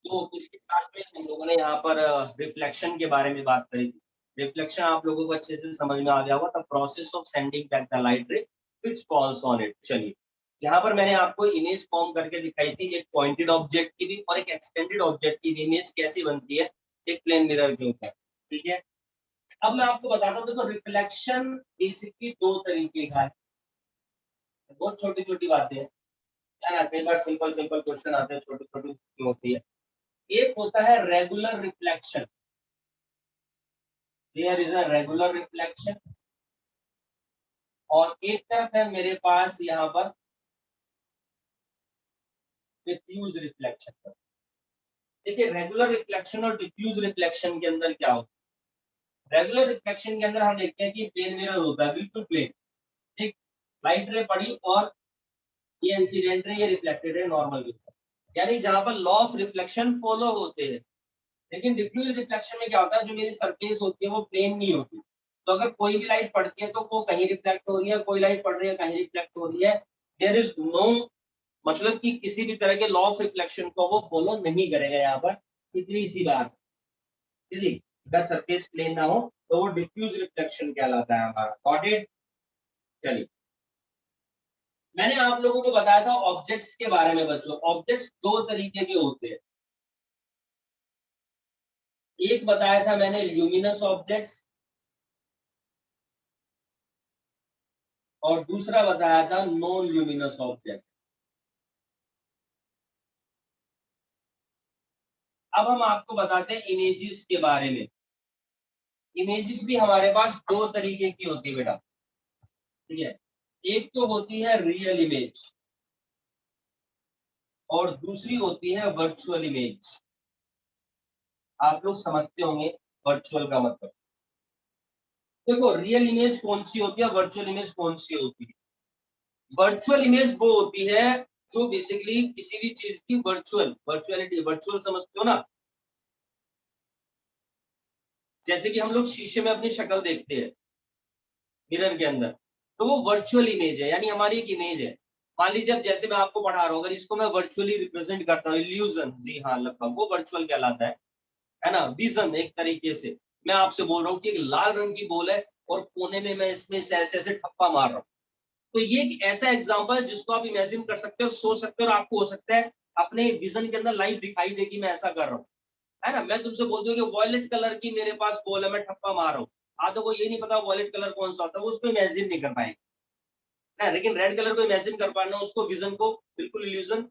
तो पिछली क्लास में हम लोगों ने यहाँ पर रिफ्लेक्शन के बारे में बात करी थी। रिफ्लेक्शन आप लोगों को अच्छे से समझ में आ गया होगा। The process of sending back the light रे व्हिच फॉल्स ऑन इट। चलिए, जहाँ पर मैंने आपको इमेज फॉर्म करके दिखाई थी, एक पॉइंटेड ऑब्जेक्ट की भी और एक एक्सटेंडेड ऑब्जेक्ट की इमेज कैसी बनती है एक प्लेन मिरर के ऊपर। ठीक है, अब मैं आपको बताता हूँ। देखो, रिफ्लेक्शन बेसिकली दो तरीके का है। बहुत छोटी छोटी बातें हैं ना, कई बार सिंपल सिंपल क्वेश्चन आते हैं, छोटी छोटी होती है। एक होता है regular reflection. There is a regular reflection. और एक तरफ है मेरे पास यहाँ पर डिफ्यूज रिफ्लेक्शन। देखिए, रेगुलर रिफ्लेक्शन और डिफ्यूज रिफ्लेक्शन के अंदर क्या होता है। रेगुलर रिफ्लेक्शन के अंदर हम देखते हैं कि प्लेन मिरर होता है, बिल्कुल प्लेन। ठीक, लाइट रे पड़ी और ये इंसिडेंट रे, ये रिफ्लेक्टेड रे नॉर्मल के ऊपर, यानी जहां पर लॉ ऑफ रिफ्लेक्शन फॉलो होते हैं। लेकिन डिफ्यूज रिफ्लेक्शन में क्या होता है, जो मेरी सरफेस होती है वो प्लेन नहीं होती। तो अगर कोई भी लाइट पड़ती है तो वो कहीं रिफ्लेक्ट हो रही है, कोई लाइट पड़ रही है कहीं रिफ्लेक्ट हो रही है। देयर इज नो, मतलब कि किसी भी तरह के लॉ ऑफ रिफ्लेक्शन को वो फॉलो नहीं करेगा यहाँ पर। इतनी सी बात। ठीक, अगर सरफेस प्लेन ना हो तो वो डिफ्यूज रिफ्लेक्शन कहलाता है हमारा। Got it. चलिए, मैंने आप लोगों को बताया था ऑब्जेक्ट्स के बारे में। बच्चों, ऑब्जेक्ट्स दो तरीके के होते हैं। एक बताया था मैंने ल्यूमिनस ऑब्जेक्ट्स, और दूसरा बताया था नॉन ल्यूमिनस ऑब्जेक्ट। अब हम आपको बताते हैं इमेजेस के बारे में। इमेजेस भी हमारे पास दो तरीके की होती है बेटा। ठीक है, एक तो होती है रियल इमेज और दूसरी होती है वर्चुअल इमेज। आप लोग समझते होंगे वर्चुअल का मतलब। देखो, रियल इमेज कौन सी होती है, वर्चुअल इमेज कौन सी होती है। वर्चुअल इमेज वो होती है जो बेसिकली किसी भी चीज की वर्चुअलिटी, वर्चुअल समझते हो ना। जैसे कि हम लोग शीशे में अपनी शक्ल देखते हैं मिरर के अंदर, तो वो वर्चुअल इमेज है, यानी हमारी एक इमेज है। मान लीजिए अब जैसे मैं आपको पढ़ा रहा हूँ, अगर इसको मैं वर्चुअली रिप्रेजेंट करता हूँ, इल्यूजन, जी हाँ लगभग, वो वर्चुअल कहलाता है ना। विजन, एक तरीके से मैं आपसे बोल रहा हूँ कि एक लाल रंग की बॉल है और कोने में मैं इसमें से ऐसे ऐसे ठप्पा मार रहा हूँ। तो ये एक ऐसा एग्जाम्पल है जिसको आप इमेजिन कर सकते हो, सोच सकते हो, और आपको हो सकता है अपने विजन के अंदर लाइव दिखाई दे कि मैं ऐसा कर रहा हूँ, है ना। मैं तुमसे बोल दूं कि वॉयलेट कलर की मेरे पास बॉल है, मैं ठप्पा मार रहा हूँ। आधो को ये नहीं पता वॉयलेट कलर कौन सा होता है, वो उसको इमेजिन नहीं कर पाएंगे ना। लेकिन रेड कलर को इमेजिन कर पाना, उसको विजन को बिल्कुल इल्यूजन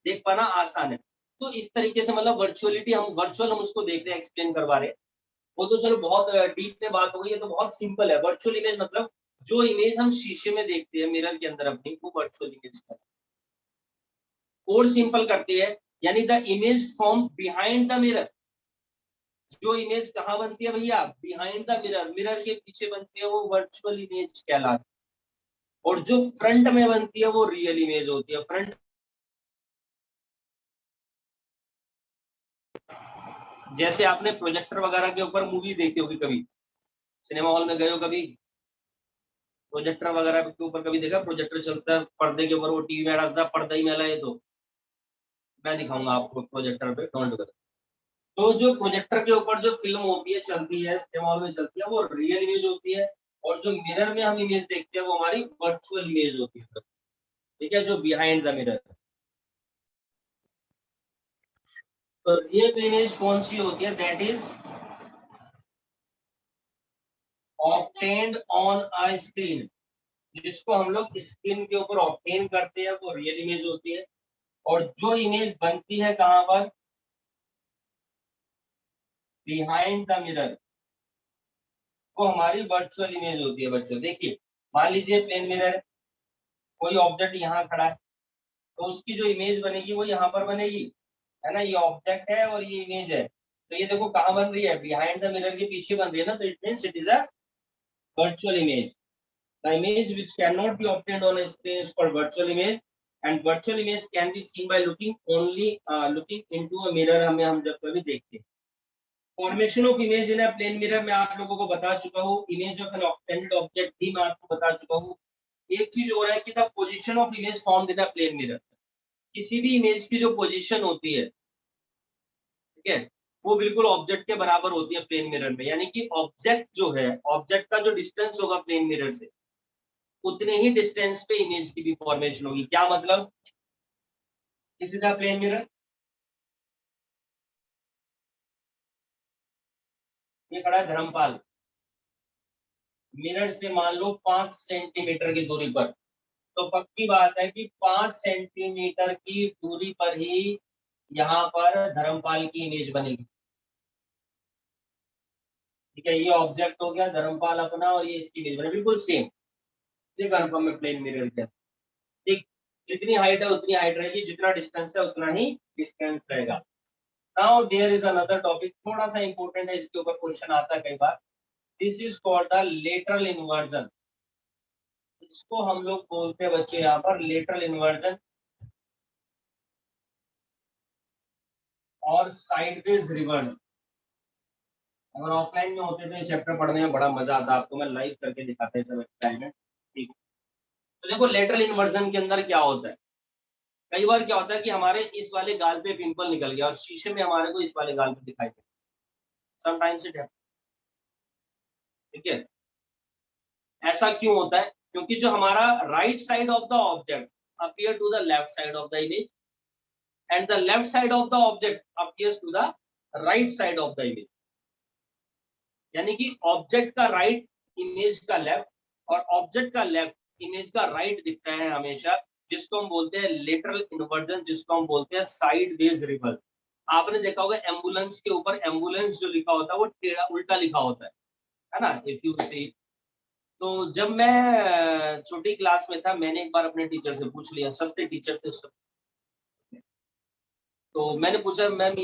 देख पाना आसान है। तो इस तरीके से मतलब वर्चुअलिटी, हम वर्चुअल हम उसको देख रहे हैं, एक्सप्लेन करवा रहे हैं। वो तो चलो बहुत डीप में बात हो गई है, तो बहुत सिंपल है। वर्चुअल इमेज मतलब जो इमेज हम शीशे में देखते हैं मिरर के अंदर अपनी, वो वर्चुअल इमेज है। और सिंपल करती है, यानी the image from behind the mirror. जो इमेज कहाँ बनती है भैया, बिहाइंड द मिरर, मिरर के पीछे बनती है, वो वर्चुअल इमेज कहलाती है। और जो फ्रंट में बनती है वो रियल इमेज होती है। फ्रंट, जैसे आपने प्रोजेक्टर वगैरह के ऊपर मूवी देखी होगी, कभी सिनेमा हॉल में गए हो, कभी प्रोजेक्टर वगैरह के ऊपर कभी देखा, प्रोजेक्टर चलता है पर्दे के ऊपर, वो टीवी में डालता है, पर्दा ही मैला है। तो मैं दिखाऊंगा आपको प्रोजेक्टर पे, डोंट वरी। तो जो प्रोजेक्टर के ऊपर जो फिल्म होती है, चलती है सिनेमा हॉल में चलती है, वो रियल इमेज होती है। और जो मिरर में हम इमेज देखते हैं वो हमारी वर्चुअल इमेज होती है। ठीक है, जो बिहाइंड द मिरर। तो रियल इमेज कौन सी होती है, that is obtained on a screen. जिसको हम लोग स्क्रीन के ऊपर ऑब्टेन करते हैं वो रियल इमेज होती है। और जो इमेज बनती है कहां पर, बिहाइंड द मिरर, वो हमारी वर्चुअल इमेज होती है। बच्चों देखिए, मान लीजिए प्लेन मिरर, कोई ऑब्जेक्ट यहाँ खड़ा है, तो उसकी जो इमेज बनेगी वो यहाँ पर बनेगी, है ना। ये ऑब्जेक्ट है और ये इमेज है। तो ये देखो कहाँ बन रही है, बिहाइंड द मिरर के पीछे बन रही है ना। तो it means it is a virtual image. The image which cannot be obtained on a screen is called virtual image, and virtual image can be seen by looking into a mirror। हमें हम जब कभी देखते हैं formation of image in a plane mirror, मैं आप लोगों को बता चुका हूँ। Image of an obtained object भी मैं आपको बता चुका हूँ। एक चीज हो रहा है कि the position of image formed in a plane mirror. किसी भी इमेज की जो पोजीशन होती है ठीक है, वो बिल्कुल ऑब्जेक्ट के बराबर होती है प्लेन मिरर में, यानी कि ऑब्जेक्ट जो है, ऑब्जेक्ट का जो डिस्टेंस होगा प्लेन मिरर से, उतने ही डिस्टेंस पे इमेज की भी फॉर्मेशन होगी। क्या मतलब, किसी का प्लेन मिरर, ये खड़ा है धर्मपाल, मिरर से मान लो 5 सेंटीमीटर की दूरी पर, तो पक्की बात है कि 5 सेंटीमीटर की दूरी पर ही यहाँ पर धर्मपाल की इमेज बनेगी। ठीक है, ये ऑब्जेक्ट हो गया धर्मपाल अपना, और ये इसकी इमेज बने बिल्कुल सेम, ये कंफर्म है प्लेन मिरर के। ठीक, जितनी हाइट है उतनी हाइट रहेगी, जितना डिस्टेंस है उतना ही डिस्टेंस रहेगा। Now there is another topic, थोड़ा सा इंपॉर्टेंट है, इसके ऊपर क्वेश्चन आता है कई बार। This is called the lateral inversion. इसको हम लोग बोलते हैं बच्चे यहाँ पर लेटरल इन्वर्जन और साइडवेज रिवर्स। अगर ऑफलाइन में होते तो चैप्टर पढ़ने में बड़ा मजा आता, आपको मैं लाइव करके दिखाता हूँ एक्सपेरिमेंट। ठीक, तो देखो लेटरल इन्वर्जन के अंदर क्या होता है, कई बार क्या होता है कि हमारे इस वाले गाल पे पिंपल निकल गया और शीशे में हमारे को इस वाले गाल पे दिखाई दे, समटाइम्स इट हैपेंस। ठीक है, ऐसा क्यों होता है, क्योंकि जो हमारा right side of the object appear to the left side of the image and the left side of the object appears to the right side of the image, यानी कि ऑब्जेक्ट का राइट इमेज का left और object का left image का right दिखता है हमेशा, जिसको हम बोलते हैं लेटरल इन्वर्जन, जिसको हम बोलते हैं साइडवेज रिवर्स। आपने देखा होगा एम्बुलेंस के ऊपर एम्बुलेंस जो लिखा होता है वो टेढ़ा उल्टा लिखा होता है ना, इफ यू सी। तो जब मैं छोटी क्लास में था, मैंने एक बार अपने टीचर से पूछ लिया, सस्ते टीचर थे उस समय, तो मैंने पूछा मैम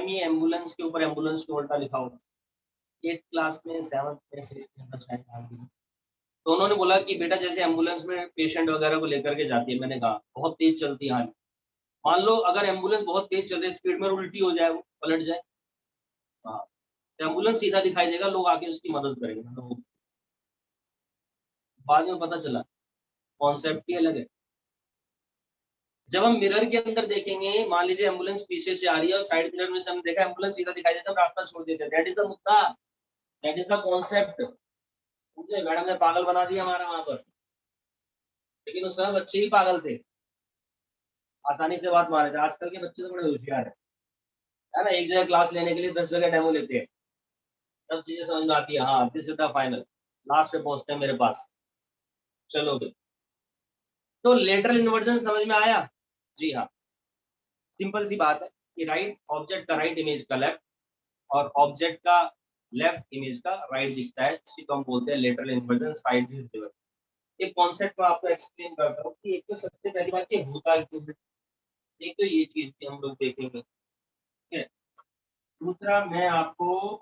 ये एम्बुलेंस के ऊपर एम्बुलेंस को उल्टा लिखा होगा। 8th क्लास में, 7th में, 6th में था शायद, तो उन्होंने बोला कि बेटा जैसे एम्बुलेंस में पेशेंट वगैरह को लेकर के जाती है, मैंने कहा बहुत तेज चलती है, हाँ, मान लो अगर एम्बुलेंस बहुत तेज चल रही है, स्पीड में उल्टी हो जाए, वो पलट जाए, हाँ, तो एम्बुलेंस सीधा दिखाई देगा, लोग आके उसकी मदद करेंगे। तो बाद में पता चला कॉन्सेप्ट ही अलग है। जब हम मिरर के अंदर देखेंगे, मान लीजिए एम्बुलेंस पीछे से आ रही है और साइड मिरर में से हमने देखा एम्बुलेंस सीधा दिखाई देता है, हम रास्ता छोड़ देते हैं, दैट इज द मुद्दा, दैट इज द कॉन्सेप्ट। मुझे मैडम ने पागल बना दिया हमारा वहां पर, लेकिन उस समय बच्चे ही पागल थे, आसानी से बात मान रहे थे। आजकल के बच्चे तो बड़े होशियार है ना, एक जगह क्लास लेने के लिए 10 जगह डेमो लेते हैं, तब चीजें समझ में आती है, हाँ this is the final, last में पहुंचते हैं मेरे पास, चलो भी। तो लेटरल इन्वर्जन समझ में आया? जी हाँ, सिंपल सी बात है कि राइट ऑब्जेक्ट का राइट इमेज का लेफ्ट और ऑब्जेक्ट का लेफ्ट इमेज का राइट दिखता है, इसी को हम बोलते हैं लेटरल इन्वर्जन साइडवेज रिवर्स। एक कॉन्सेप्ट में आपको एक्सप्लेन करता हूँ कि एक तो सबसे पहली बात ये होता क्यों है, एक तो ये चीज की हम लोग देखेंगे, ठीक है। दूसरा मैं आपको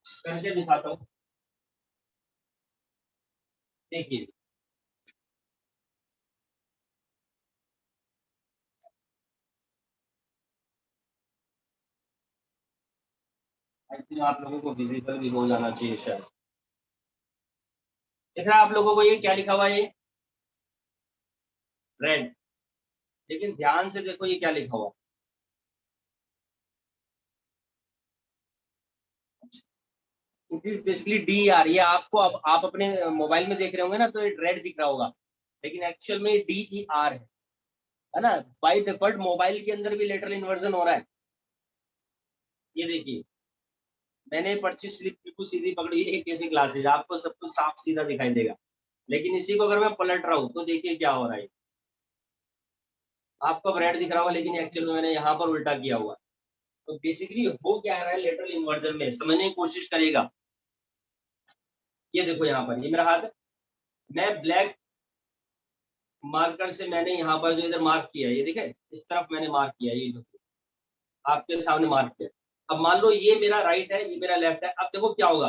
करके दिखाता हूँ, देखिए आई थिंक आप लोगों को विजिबल भी हो जाना चाहिए शायद। देख रहा है आप लोगों को ये क्या लिखा हुआ है, ये रेड, लेकिन ध्यान से देखो ये क्या लिखा हुआ, it is basically D R. ये आपको अब आप अपने मोबाइल में देख रहे होंगे ना, तो ये रेड दिख रहा होगा, लेकिन एक्चुअल में डी ई आर है ना। बाय डिफॉल्ट मोबाइल के अंदर भी लेटरल इन्वर्जन हो रहा है, ये देखिए मैंने पर्ची स्लिप बिल्कुल सीधी पकड़ी है, कैसी क्लासेज आपको सब कुछ साफ सीधा दिखाई देगा, लेकिन इसी को अगर मैं पलट रहा हूँ तो देखिए क्या हो रहा है, आपको रेड दिख रहा होगा लेकिन एक्चुअल में मैंने यहाँ पर उल्टा किया हुआ। तो बेसिकली हो क्या रहा है लेटरल इन्वर्जन में, समझने की कोशिश करेगा। ये देखो यहाँ पर ये मेरा हाथ है, मैं ब्लैक मार्कर से मैंने यहाँ पर जो इधर मार्क किया है, ये देखे इस तरफ मैंने मार्क किया, ये आपके सामने मार्क किया। अब मान लो ये मेरा राइट है, ये मेरा लेफ्ट है, अब देखो क्या होगा,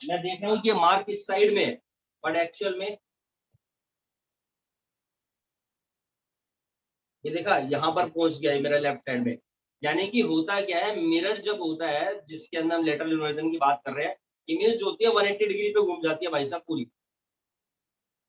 मैं देख रहा हूँ कि ये मार्क इस साइड में है, बट एक्चुअल में ये देखा यहाँ पर पहुंच गया है मेरा लेफ्ट हैंड में। यानी कि होता क्या है, मिरर जब होता है जिसके अंदर हम लेटरल इन्वर्जन की बात कर रहे हैं, इमेज होती है 180 डिग्री पे घूम जाती है भाई साहब पूरी,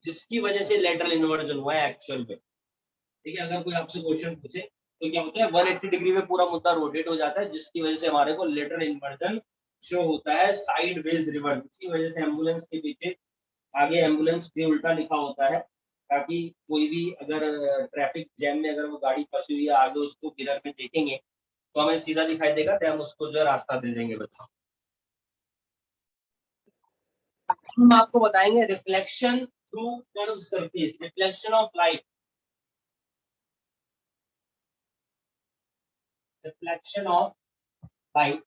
जिसकी वजह से लेटरल इन्वर्जन हुआ है एक्चुअल में। ठीक है, अगर कोई आपसे क्वेश्चन पूछे तो क्या होता है 180 डिग्री में पूरा मुद्दा रोटेट हो जाता है, जिसकी वजह से हमारे को लेटरल इन्वर्जन शो होता है, साइड वेज रिवर्स। इसकी वजह से एम्बुलेंस के पीछे आगे एम्बुलेंस भी उल्टा लिखा होता है, ताकि कोई भी अगर ट्रैफिक जैम में अगर वो गाड़ी फंसी हुई है आगे उसको मिरर में देखेंगे तो हमें सीधा दिखाई देगा, तो हम उसको जो है रास्ता दे देंगे बच्चों। हम आपको बताएंगे reflection through curve surface, reflection of light, reflection of light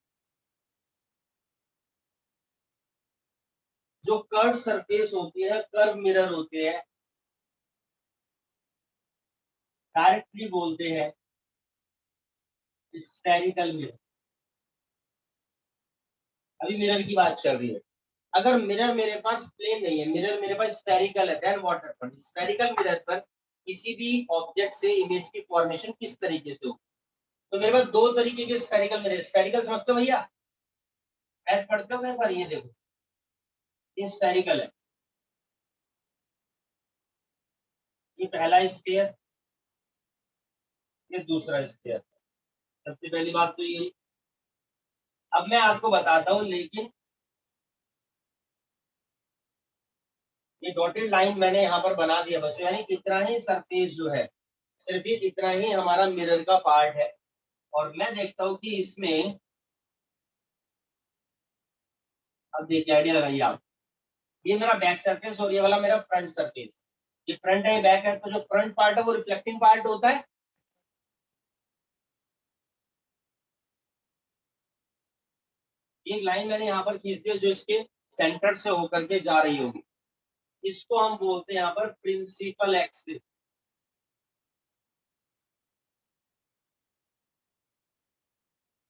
जो कर्व सरफेस होती है, कर्व मिरर होते हैं, डायरेक्टली बोलते हैं स्फेरिकल मिरर। अभी मिरर की बात चल रही है। अगर मिरर मेरे पास प्लेन नहीं है, मिरर मेरे पास स्फेरिकल है, then what happen, spherical mirror पर किसी भी ऑब्जेक्ट से इमेज की फॉर्मेशन किस तरीके से हो। तो मेरे पास दो तरीके के स्फेरिकल मिरर, स्फेरिकल समझते हो भैया, एज पढ़ते हो क्या, ये देखो ये स्फेरिकल है, ये पहला स्फीयर, ये दूसरा स्फीयर। सबसे पहली बात तो ये, अब मैं आपको बताता हूँ, लेकिन ये डॉटेड लाइन मैंने यहाँ पर बना दिया बच्चों, यानी इतना ही सरफेस जो है, सिर्फ ये इतना ही हमारा मिरर का पार्ट है। और मैं देखता हूँ कि इसमें, अब देखिए आइडिया लगाइए आप, ये मेरा बैक सरफेस और ये वाला मेरा फ्रंट सरफेस, ये फ्रंट है ये बैक है, तो जो फ्रंट पार्ट है वो रिफ्लेक्टिंग पार्ट होता है। एक लाइन मैंने यहाँ पर खींच दी जो इसके सेंटर से होकर के जा रही होगी, इसको हम बोलते हैं यहाँ पर प्रिंसिपल एक्सिस।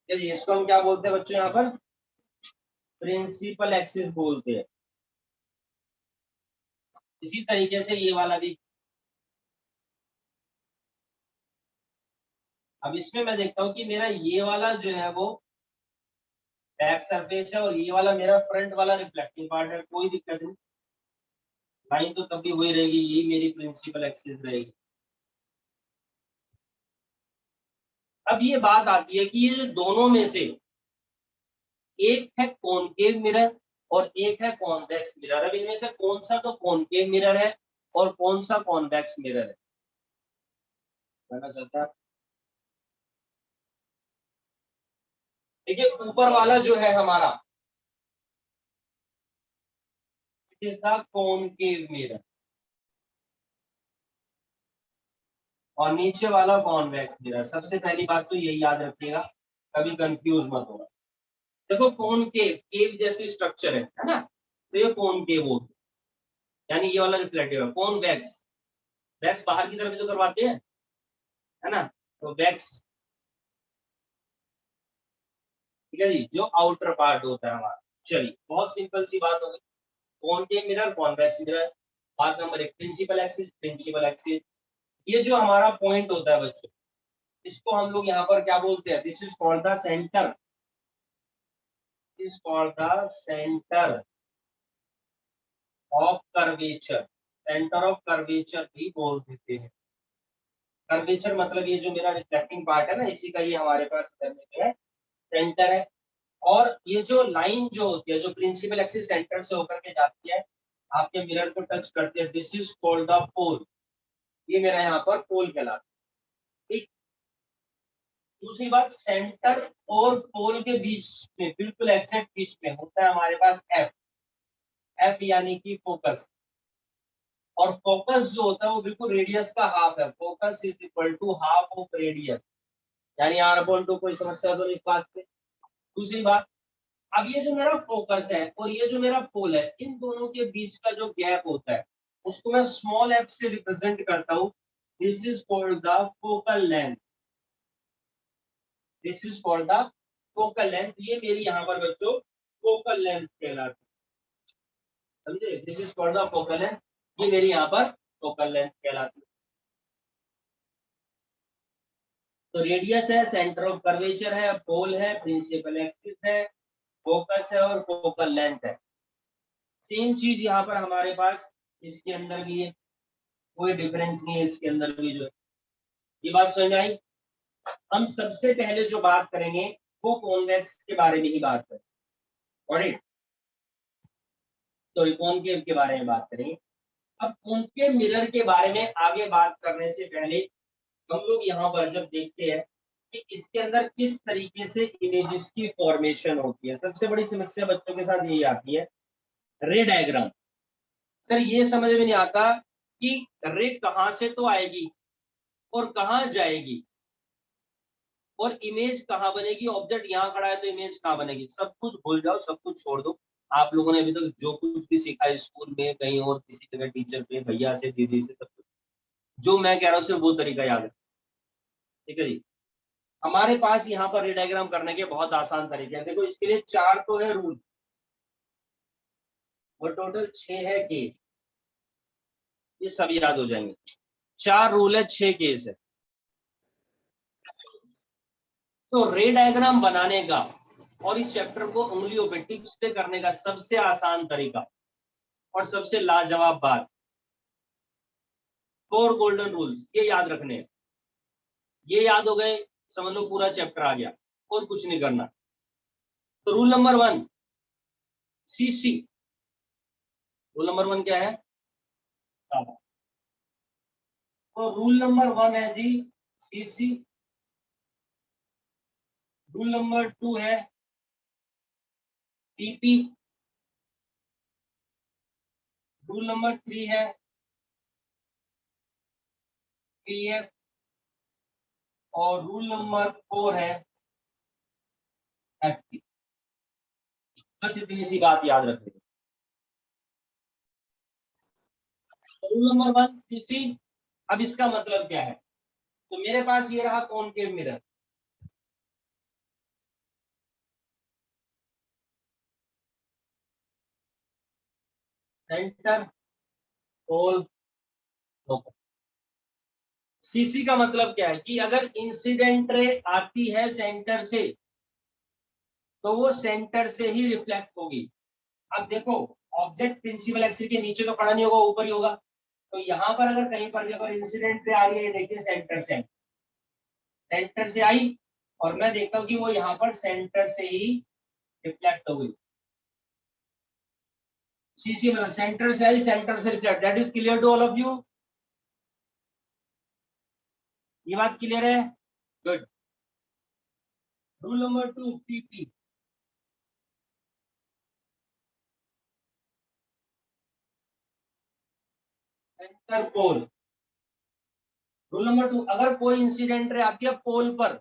इसको हम क्या बोलते हैं बच्चों, यहाँ पर प्रिंसिपल एक्सिस बोलते हैं। इसी तरीके से ये वाला भी, अब इसमें मैं देखता हूँ कि मेरा ये वाला जो है वो बैक सरफेस है और ये वाला मेरा फ्रंट वाला रिफ्लेक्टिंग पार्ट है, कोई दिक्कत नहीं, लाइन तो तब भी वही रहेगी, यही मेरी प्रिंसिपल एक्सिस रहेगी। अब ये बात आती है कि ये जो दोनों में से एक है कॉनकेव मिरर और एक है कॉन्वेक्स मिरर, अब इनमें से कौन सा तो कॉनकेव मिरर है और कौन सा कॉन्वेक्स मिरर है, पता चलता है। देखिए ऊपर वाला जो है हमारा, it is the concave mirror, और नीचे वाला कॉन्वेक्स मिरर। सबसे पहली बात तो यही याद रखिएगा, कभी कंफ्यूज मत होगा। देखो कॉनकेव, केव जैसे स्ट्रक्चर है ना, तो ये कॉनकेव होता है, यानी ये वाला रिफ्लेक्टिव है। कॉन्वेक्स, वैक्स बाहर की तरफ जो करवाते हैं, है ना, तो वैक्स, ठीक है जी, जो आउटर पार्ट होता है हमारा। चलिए बहुत सिंपल सी बात हो गई, कॉनकेव मिरर, कॉन्वेक्स मिरर। बात नंबर एक, प्रिंसिपल एक्सिस, प्रिंसिपल एक्सिस, ये जो हमारा पॉइंट होता है बच्चों, इसको हम लोग यहाँ पर क्या बोलते हैं, this is called the centre, is called the centre of curvature, centre of curvature भी बोल देते हैं। कर्वेचर मतलब ये जो मेरा रिफ्लेक्टिंग पार्ट है ना, इसी का ये हमारे पास करने में है सेंटर है। और ये जो लाइन जो होती है, जो प्रिंसिपल एक्सिस सेंटर से होकर के जाती है, आपके मिरर को टच करते हैं, दिस इज कॉल्ड द पोल, ये मेरा यहाँ पर पोल कहलाता है। ठीक, दूसरी बात, सेंटर और पोल के बीच में, बिल्कुल एग्जैक्ट बीच में होता है हमारे पास एफ, एफ यानी कि फोकस। और फोकस जो होता है वो बिल्कुल रेडियस का हाफ है, focus is equal to half of radius, यानी आर अपॉन टू, कोई समस्या तो नहीं इस बात से। दूसरी बात, अब ये जो मेरा फोकस है और ये जो मेरा पोल है, इन दोनों के बीच का जो गैप होता है उसको मैं स्मॉल एफ से रिप्रेजेंट करता हूँ, this is called the focal length, this is called the focal length, ये मेरी यहाँ पर बच्चों फोकल लेंथ कहलाती है, समझे, this is called the focal length, ये मेरी यहाँ पर फोकल लेंथ कहलाती है। तो रेडियस है, सेंटर ऑफ कर्वेचर है, पोल है, प्रिंसिपल एक्सिस है, फोकस है और फोकल लेंथ है। सेम चीज यहाँ पर हमारे पास इसके अंदर भी है, कोई डिफरेंस नहीं है इसके अंदर भी जो है। ये बात समझ में आई। हम सबसे पहले जो बात करेंगे वो कॉन्वेक्स के बारे में ही बात करेंगे, ऑलराइट, सॉरी कॉनकेव के बारे में बात करेंगे। अब कॉनकेव मिरर के बारे में आगे बात करने से पहले हम लोग यहाँ पर जब देखते हैं कि इसके अंदर किस तरीके से इमेजेस की फॉर्मेशन होती है, सबसे बड़ी समस्या बच्चों के साथ यही आती है, रे डायग्राम। सर ये समझ में नहीं आता कि रे कहाँ से तो आएगी और कहाँ जाएगी और इमेज कहाँ बनेगी, ऑब्जेक्ट यहाँ खड़ा है तो इमेज कहाँ बनेगी, सब कुछ भूल जाओ, सब कुछ छोड़ दो। आप लोगों ने अभी तक जो कुछ भी सीखा है स्कूल में, कहीं और किसी जगह टीचर से, भैया से, दीदी से, सब कुछ जो मैं कह रहा हूँ सिर्फ वो तरीका याद है, ठीक है जी। हमारे पास यहाँ पर रे डायग्राम करने के बहुत आसान तरीके हैं। देखो इसके लिए 4 तो है रूल और टोटल 6 है केस, ये सब याद हो जाएंगे। 4 रूल है, 6 केस है। तो रे डायग्राम बनाने का और इस चैप्टर को उंगलियों पे टिप्स पे करने का सबसे आसान तरीका और सबसे लाजवाब बात, 4 गोल्डन रूल्स, ये याद रखने हैं। ये याद हो गए, समझ लो पूरा चैप्टर आ गया, और कुछ नहीं करना। तो rule number 1 CC, rule number 1 क्या है, तो रूल नंबर 1 है जी सीसी। रूल नंबर 2 है पीपी। रूल नंबर 3 है पीएफ और रूल नंबर 4 है एफपी। बस इतनी सी बात याद रखनी। रूल नंबर 1 सीसी, अब इसका मतलब क्या है, तो मेरे पास ये रहा कॉनकेव मिरर, सेंटर पोल फोकस। सीसी का मतलब क्या है कि अगर इंसिडेंट रे आती है सेंटर से तो वो सेंटर से ही रिफ्लेक्ट होगी। अब देखो ऑब्जेक्ट प्रिंसिपल एक्सिस के नीचे तो खड़ा नहीं होगा, ऊपर ही होगा। तो यहाँ पर अगर कहीं पर भी अगर इंसिडेंट रे आ रही है, देखिए सेंटर से आई और मैं देखता हूँ कि वो यहाँ पर सेंटर से ही रिफ्लेक्ट हो गई। सीसी मतलब सेंटर से आई, सेंटर से reflect, that is clear to all of you, ये बात क्लियर है, good. Rule number 2 PP, centre pole. Rule number 2 अगर कोई इंसिडेंट रे आती है पोल पर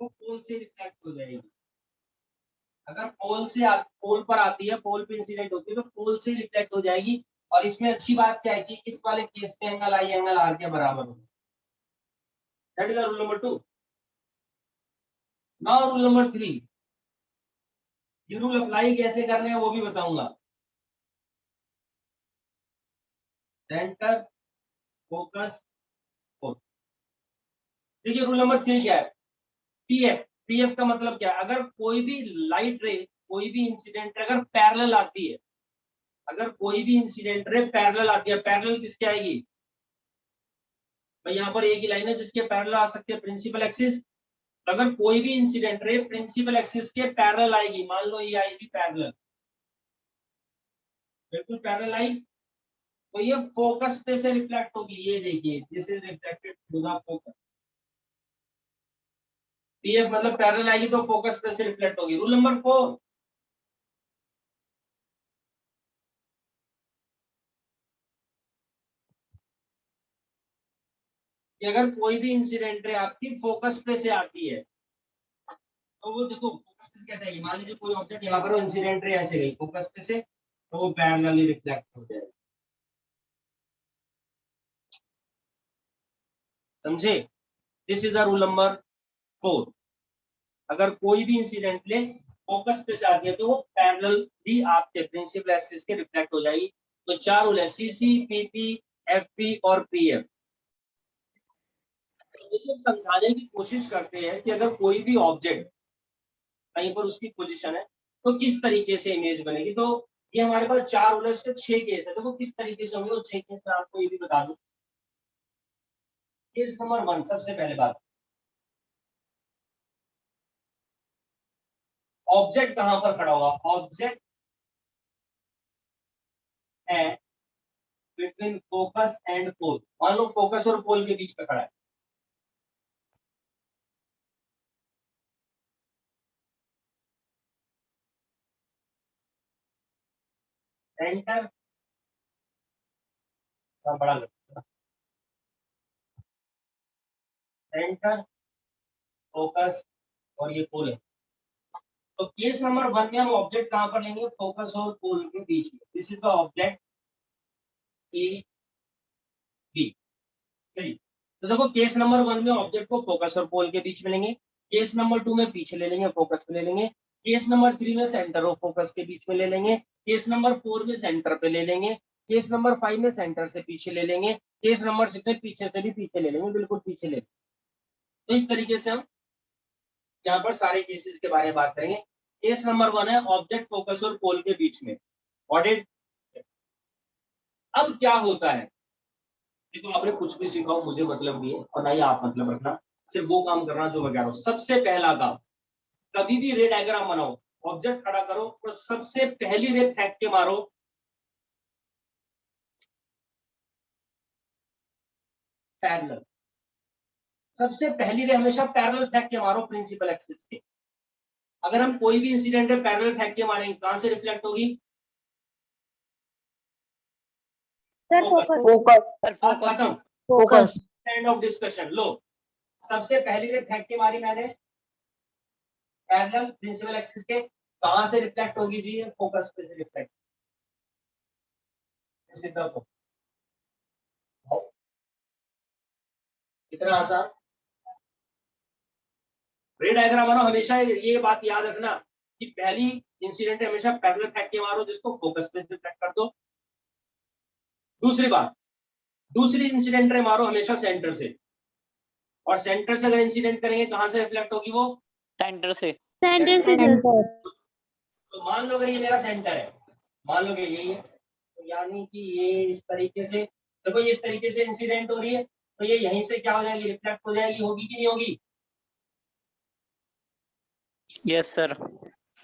तो पोल से रिफ्लेक्ट हो जाएगी। अगर पोल पर आती है, पोल पे इंसिडेंट होती है तो पोल से रिफ्लेक्ट हो जाएगी। और इसमें अच्छी बात क्या है कि इस वाले केस में एंगल आई एंगल आर के बराबर होगा, that is rule number 2। Now rule number 3, ये रूल अप्लाई कैसे करने हैं वो भी बताऊंगा। Centre focus focus. देखिए रूल नंबर 3 क्या है, पीएफ। पीएफ का मतलब क्या है, अगर कोई भी लाइट रे, कोई भी इंसिडेंट रे अगर पैरेलल आती है, अगर कोई भी इंसिडेंट रे पैरेलल आती है, पैरेलल किसके आएगी भाई, यहाँ पर एक ही लाइन है जिसके पैरेलल आ सकते हैं प्रिंसिपल एक्सिस। अगर कोई भी इंसिडेंट रे प्रिंसिपल एक्सिस के पैरेलल आएगी, मान लो ये आएगी पैरेलल, बिल्कुल पैरेलल आई, तो ये फोकस पे से रिफ्लेक्ट होगी। ये देखिए this is reflected through the focus. PF मतलब पैरेलल आएगी तो फोकस पे से रिफ्लेक्ट होगी। रूल नंबर 4, कि अगर कोई भी इंसिडेंट रे आपकी फोकस पे से आती है तो वो देखो फोकस पे से कैसे आएगी, मान लीजिए कोई ऑब्जेक्ट यहाँ पर इंसिडेंट रे ऐसे गई फोकस पे से, तो वो पैरेलली रिफ्लेक्ट हो जाएगा। समझे, this is the rule number 4। अगर कोई भी इंसिडेंट ले फोकस पे से आती है तो वो पैरेलल भी आपके प्रिंसिपल एक्सिस के रिफ्लेक्ट हो जाएगी। तो 4 रूल है, सीसी, पीपी, एफपी और पीएफ। जब समझाने की कोशिश करते हैं कि अगर कोई भी ऑब्जेक्ट कहीं पर उसकी पोजीशन है तो किस तरीके से इमेज बनेगी, तो ये हमारे पास 4 रूल है, उसके 6 केस है। देखो किस तरीके से होंगे वो 6 केस मैं आपको ये भी बता दूं। केस नंबर 1 सबसे पहले बात, ऑब्जेक्ट कहां पर खड़ा होगा, ऑब्जेक्ट है बिटवीन फोकस एंड पोल, मान लो फोकस और पोल के बीच में खड़ा है, सेंटर का बड़ा सेंटर फोकस और ये पोल है। तो केस नंबर 1 में हम ऑब्जेक्ट कहां पर लेंगे, फोकस और पोल के बीच में, this is the object A B. तो देखो केस नंबर 1 में ऑब्जेक्ट को फोकस और पोल के बीच में लेंगे, केस नंबर 2 में पीछे ले लेंगे, फोकस पे ले लेंगे, केस नंबर 3 में सेंटर और फोकस के बीच में ले लेंगे, केस नंबर 4 में सेंटर पे ले लेंगे, केस नंबर 5 में सेंटर से पीछे ले लेंगे, केस नंबर 6 में पीछे से भी पीछे ले लेंगे, बिल्कुल पीछे ले लेंगे। तो इस तरीके से हम यहाँ पर सारे केसेस के बारे में बात करेंगे। केस नंबर 1 है ऑब्जेक्ट फोकस और पोल के बीच में, ऑडिट। अब क्या होता है, देखो आपने कुछ भी सीखा हो मुझे मतलब नहीं है, और ना ही आप मतलब रखना, सिर्फ वो काम करना जो मैं कह रहा हूँ। सबसे पहला काम, कभी भी रे डायग्राम बनाओ, ऑब्जेक्ट खड़ा करो और सबसे पहली रे फेंक के मारो पैरेलल, सबसे पहली रे हमेशा पैरेलल फेंक के मारो प्रिंसिपल एक्सिस के। अगर हम कोई भी इंसिडेंट है पैरेलल फेंक के मारेंगे, कहां से रिफ्लेक्ट होगी, सर फोकस खत्म, फोकस एंड ऑफ डिस्कशन। लो, सबसे पहली रे फेंक के मारी मैंने पैरेलल प्रिंसिपल एक्सिस के, कहां से रिफ्लेक्ट होगी जी, फोकस पे से रिफ्लेक्ट। कितना आसान, रे डायग्राम बनाओ, हमेशा ये बात याद रखना कि पहली इंसिडेंट हमेशा पैरेलल फेंक के मारो जिसको फोकस पे रिफ्लेक्ट कर दो। दूसरी बात, दूसरी इंसिडेंट रे मारो हमेशा सेंटर से, और सेंटर से अगर इंसिडेंट करेंगे कहां से रिफ्लेक्ट होगी वो, सेंटर से तो मान लो अगर ये मेरा सेंटर है, मान लो कि यही है, तो यानी कि ये इस तरीके से, देखो ये इस तरीके से इंसिडेंट हो रही है, तो ये यहीं से क्या हो जाएगी, रिफ्लेक्ट हो जाएगी, होगी कि नहीं होगी, यस सर।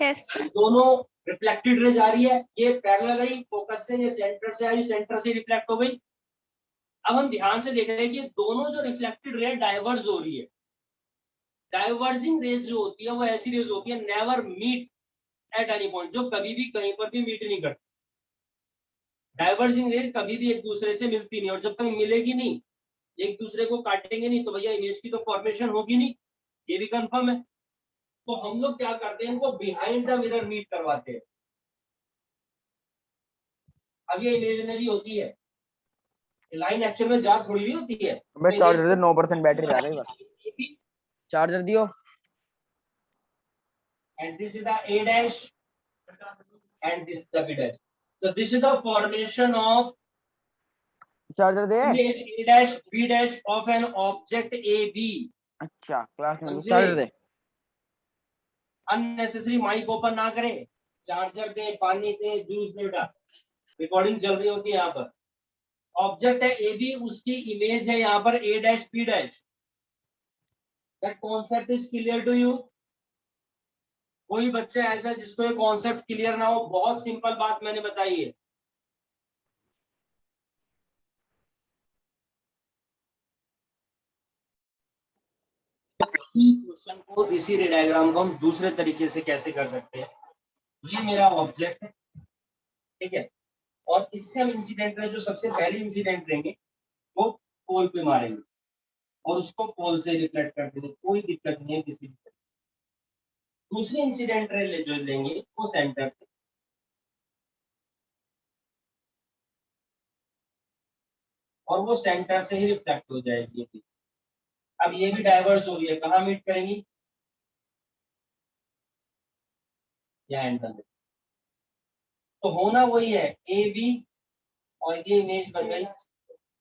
दोनों रिफ्लेक्टेड रे जा रही है, ये पैरेलल गई फोकस से, ये सेंटर से आई, सेंटर से रिफ्लेक्ट हो गई। अब हम ध्यान से देख रहे हैं कि दोनों जो रिफ्लेक्टेड रे डाइवर्ज हो रही है, डाइवर्जिंग रेज जो होती है वो ऐसी रेज होती है never meet at any point, जो कभी भी कहीं पर भी मीट नहीं करती। डाइवर्जिंग रेज कभी भी एक दूसरे से मिलती नहीं, और जब तक मिलेगी नहीं, एक दूसरे को काटेंगे नहीं, तो भैया इमेज की तो फॉर्मेशन होगी नहीं, ये भी कंफर्म है। तो हम लोग क्या करते हैं, इनको बिहाइंड द मिरर मीट करवाते हैं। अब ये इमेजिनरी होती है, लाइन एक्चुअल में जा थोड़ी नहीं होती है। मैं चार्जर दे 9% बैटरी जा रही है बस, चार्जर दियो। And this is the A dash and this is the B dash. So this is the formation of charger they. image A dash B dash of an object AB. अच्छा class में charger दे, unnecessary mic open ना करें, charger दे, पानी दे, juice दे, बेटा recording चल रही होती है यहाँ पर। ऑब्जेक्ट है ए बी, उसकी इमेज है यहाँ पर A dash B dash. That concept is clear to you? कोई बच्चा ऐसा जिसको ये कॉन्सेप्ट क्लियर ना हो? बहुत सिंपल बात मैंने बताई है। क्वेश्चन को, इसी रे डायग्राम को हम दूसरे तरीके से कैसे कर सकते हैं, ये मेरा ऑब्जेक्ट है, ठीक है, और इससे हम इंसिडेंट जो सबसे पहले इंसिडेंट लेंगे वो पोल पे मारेंगे और उसको पोल से रिफ्लेक्ट कर देंगे, कोई दिक्कत नहीं है किसी भी। दूसरी इंसिडेंट रे जो लेंगे वो सेंटर से, और वो सेंटर से ही रिफ्लेक्ट हो जाएगी। अब ये भी डाइवर्स हो रही है, कहाँ मीट करेंगी, या एंड में। तो होना वही है, ए बी, और ये इमेज बन गई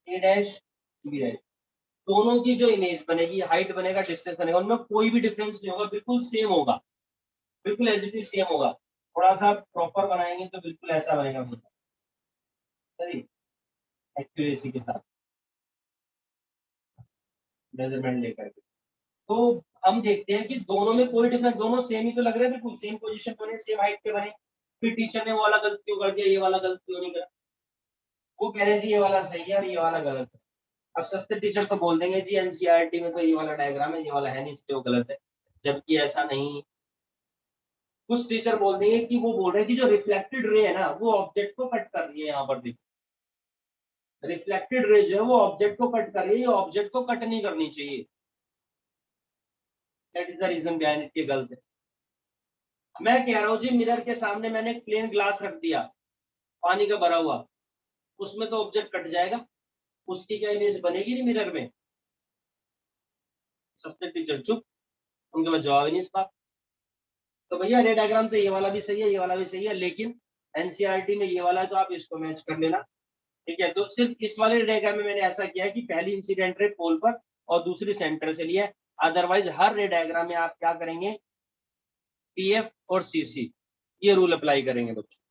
ए डैश बी डैश। दोनों की जो इमेज बनेगी, हाइट बनेगा, डिस्टेंस बनेगा, उनमें कोई भी डिफरेंस नहीं होगा, बिल्कुल सेम होगा, बिल्कुल एज इट इज सेम होगा। थोड़ा सा प्रॉपर बनाएंगे तो बिल्कुल ऐसा बनेगा, सही एक्यूरेसी के साथ। मेजरमेंट लेकर के। तो हम देखते हैं कि दोनों में कोई डिफरेंस, दोनों सेम ही तो लग रहे हैं, बिल्कुल सेम पोजीशन बने, सेम हाइट के बने। फिर टीचर ने वो वाला गलत क्यों कर दिया, ये वाला गलत क्यों नहीं करा? वो कह रहे हैं जी ये वाला सही है और ये वाला गलत है। अब सस्ते टीचर तो बोल देंगे जी एनसीईआरटी में तो ये वाला डायग्राम है, ये वाला है नहीं, इसलिए वो गलत है, जबकि ऐसा नहीं। कुछ टीचर बोल देंगे कि वो बोल रहे हैं कि जो रिफ्लेक्टेड रे है ना वो ऑब्जेक्ट को कट कर रही है, यहाँ पर देखिए रिफ्लेक्टेड रे जो है वो ऑब्जेक्ट को कट कर रही है, ये ऑब्जेक्ट को कट नहीं करनी चाहिए। That is the reason behind it, ये गलत है। मैं कह रहा हूँ जी मिरर के सामने मैंने एक प्लेन ग्लास रख दिया पानी का भरा हुआ, उसमें तो ऑब्जेक्ट कट जाएगा, उसकी क्या इमेज बनेगी नहीं मिरर में? सस्ते टीचर चुप, उनके पास जवाब ही नहीं इस बात। तो भैया रे डायग्राम से ये वाला भी सही है, ये वाला भी सही है, लेकिन एनसीईआरटी में ये वाला है तो आप इसको मैच कर लेना, ठीक है। तो सिर्फ इस वाले डायग्राम में मैंने ऐसा किया है कि पहली इंसिडेंट रे पोल पर और दूसरी सेंटर से लिया है, अदरवाइज हर रे डायग्राम में आप क्या करेंगे, पीएफ और सीसी ये रूल अप्लाई करेंगे बच्चों।